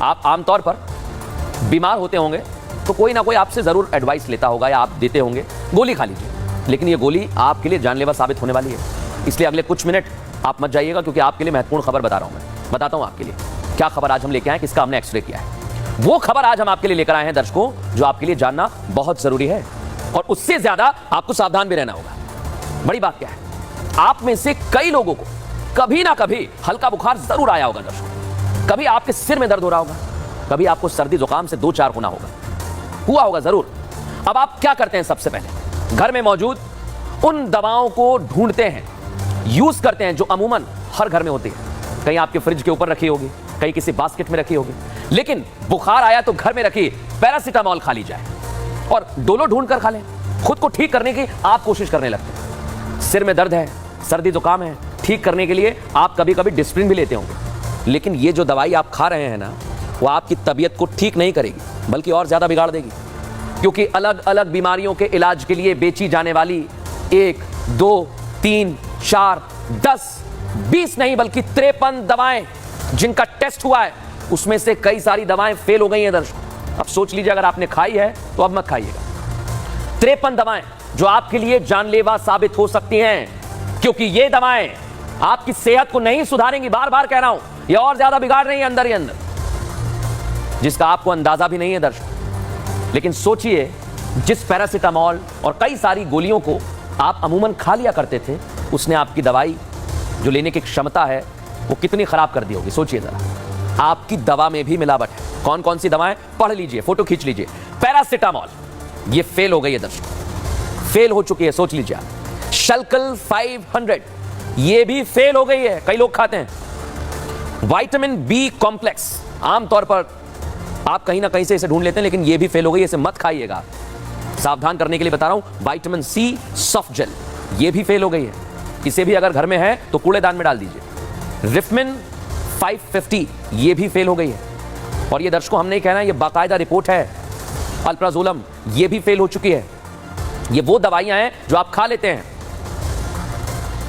आप आमतौर पर बीमार होते होंगे तो कोई ना कोई आपसे ज़रूर एडवाइस लेता होगा या आप देते होंगे गोली खा लीजिए, लेकिन ये गोली आपके लिए जानलेवा साबित होने वाली है। इसलिए अगले कुछ मिनट आप मत जाइएगा, क्योंकि आपके लिए महत्वपूर्ण खबर बता रहा हूं मैं। बताता हूं आपके लिए क्या खबर आज हम लेके आए, किसका हमने एक्सरे किया है। वो खबर आज हम आपके लिए लेकर आए हैं दर्शकों, जो आपके लिए जानना बहुत जरूरी है, और उससे ज्यादा आपको सावधान भी रहना होगा। बड़ी बात क्या है, आप में से कई लोगों को कभी ना कभी हल्का बुखार जरूर आया होगा दर्शकों। कभी आपके सिर में दर्द हो रहा होगा, कभी आपको सर्दी जुकाम से 2-4 होना हुआ होगा जरूर। अब आप क्या करते हैं, सबसे पहले घर में मौजूद उन दवाओं को ढूंढते हैं, यूज करते हैं जो अमूमन हर घर में होती है। कहीं आपके फ्रिज के ऊपर रखी होगी, कहीं किसी बास्केट में रखी होगी, लेकिन बुखार आया तो घर में रखी पैरासीटामोल खा ली जाए और डोलो ढूंढ कर खा लें। खुद को ठीक करने की आप कोशिश करने लगते हैं। सिर में दर्द है, सर्दी जुकाम है, ठीक करने के लिए आप कभी कभी डिस्प्रिन भी लेते होंगे, लेकिन ये जो दवाई आप खा रहे हैं ना, वो आपकी तबीयत को ठीक नहीं करेगी, बल्कि और ज्यादा बिगाड़ देगी। क्योंकि अलग अलग बीमारियों के इलाज के लिए बेची जाने वाली 1, 2, 3, 4, 10, 20 नहीं बल्कि 53 दवाएं जिनका टेस्ट हुआ है, उसमें से कई सारी दवाएं फेल हो गई हैं दर्शकों। अब सोच लीजिए, अगर आपने खाई है तो अब मत खाइएगा। 53 दवाएं जो आपके लिए जानलेवा साबित हो सकती हैं, क्योंकि ये दवाएं आपकी सेहत को नहीं सुधारेंगी। बार बार कह रहा हूं, ये और ज्यादा बिगाड़ रही है अंदर ही अंदर, जिसका आपको अंदाजा भी नहीं है दर्शकों। लेकिन सोचिए, जिस पैरासीटामोल और कई सारी गोलियों को आप अमूमन खा लिया करते थे, उसने आपकी दवाई जो लेने की क्षमता है वो कितनी खराब कर दी होगी। सोचिए जरा, आपकी दवा में भी मिलावट है। कौन कौन सी दवाएं, पढ़ लीजिए, फोटो खींच लीजिए। पैरासीटामोल ये फेल हो गई है दर्शकों, फेल हो चुकी है, सोच लीजिए आप। शल्कल 500 ये भी फेल हो गई है, कई लोग खाते हैं। विटामिन बी कॉम्प्लेक्स आमतौर पर आप कहीं ना कहीं से इसे ढूंढ लेते हैं, लेकिन ये भी फेल हो गई, इसे मत खाइएगा। सावधान करने के लिए बता रहा हूं, विटामिन सी सॉफ्ट जेल ये भी फेल हो गई है, इसे भी अगर घर में है तो कूड़ेदान में डाल दीजिए। रिफमिन 550 ये भी फेल हो गई है, और ये दर्शकों हम नहीं कहना, ये बाकायदा रिपोर्ट है। अल्प्राजोलम ये भी फेल हो चुकी है। ये वो दवाइयां हैं जो आप खा लेते हैं।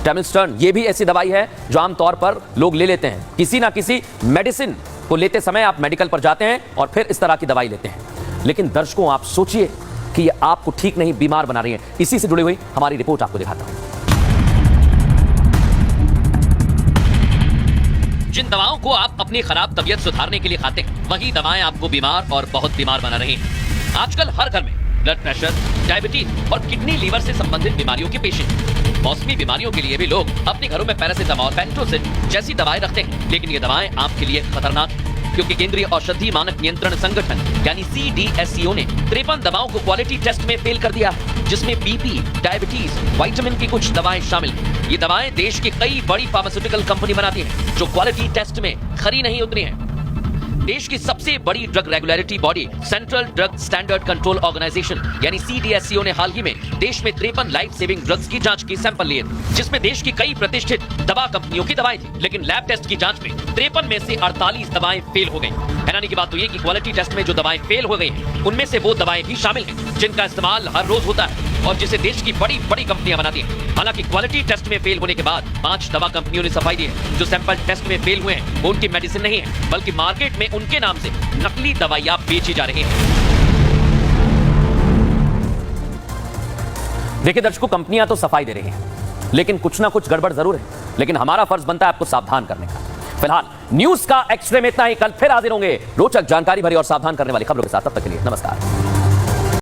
टेमिस्टर्न ये भी ऐसी दवाई है जो आमतौर पर लोग ले लेते हैं। किसी ना किसी मेडिसिन को लेते समय आप मेडिकल पर जाते हैं और फिर इस तरह की दवाई लेते हैं। लेकिन दर्शकों आप सोचिए कि ये आपको ठीक नहीं, बीमार बना रही है। इसी से जुड़ी हुई हमारी रिपोर्ट आपको दिखाता हूं। जिन दवाओं को आप अपनी खराब तबीयत सुधारने के लिए खाते हैं, वही दवाएं आपको बीमार और बहुत बीमार बना रही हैं। आजकल हर घर में ब्लड प्रेशर, डायबिटीज और किडनी लीवर से संबंधित बीमारियों के पेशेंट। मौसमी बीमारियों के लिए भी लोग अपने घरों में पैरासीटामोल, पेंटोसिन जैसी दवाएं रखते हैं, लेकिन ये दवाएं आपके लिए खतरनाक, क्योंकि केंद्रीय औषधि मानक नियंत्रण संगठन यानी CDSCO ने 53 दवाओं को क्वालिटी टेस्ट में फेल कर दिया, जिसमें बीपी, डायबिटीज, विटामिन की कुछ दवाएं शामिल हैं। ये दवाएं देश की कई बड़ी फार्मास्यूटिकल कंपनी बनाती हैं, जो क्वालिटी टेस्ट में खरी नहीं उतरी हैं। देश की सबसे बड़ी drug regulatory body central drug standard control organisation यानी CDSCO ने हाल ही में देश में 53 लाइफ सेविंग ड्रग्स की जांच की सैंपल लिए, जिसमें देश की कई प्रतिष्ठित दवा कंपनियों की दवाएं थी, लेकिन लैब टेस्ट की जांच में 53 में से 48 दवाएं फेल हो गई। हैरानी की बात तो ये कि क्वालिटी टेस्ट में जो दवाएं फेल हो गई हैं, उनमें से वो दवाएं भी शामिल हैं जिनका इस्तेमाल हर रोज होता है और जिसे देश की बड़ी बड़ी कंपनियां बनाती हैं। हालांकि क्वालिटी टेस्ट में फेल होने के बाद 5 दवा कंपनियों ने सफाई दी है। जो सैंपल टेस्ट में फेल हुए हैं वो उनकी मेडिसिन नहीं है, बल्कि मार्केट में उनके नाम से नकली दवाइयां बेची जा रही हैं। देखिए दर्शकों, कंपनियां तो सफाई दे रही हैं, लेकिन कुछ ना कुछ गड़बड़ जरूर है। लेकिन हमारा फर्ज बनता है आपको सावधान करने का। फिलहाल न्यूज का एक्सट्रे में इतना ही। कल फिर हाजिर होंगे रोचक जानकारी भरी और सावधान करने वाली खबरों के साथ। तब तक के लिए नमस्कार।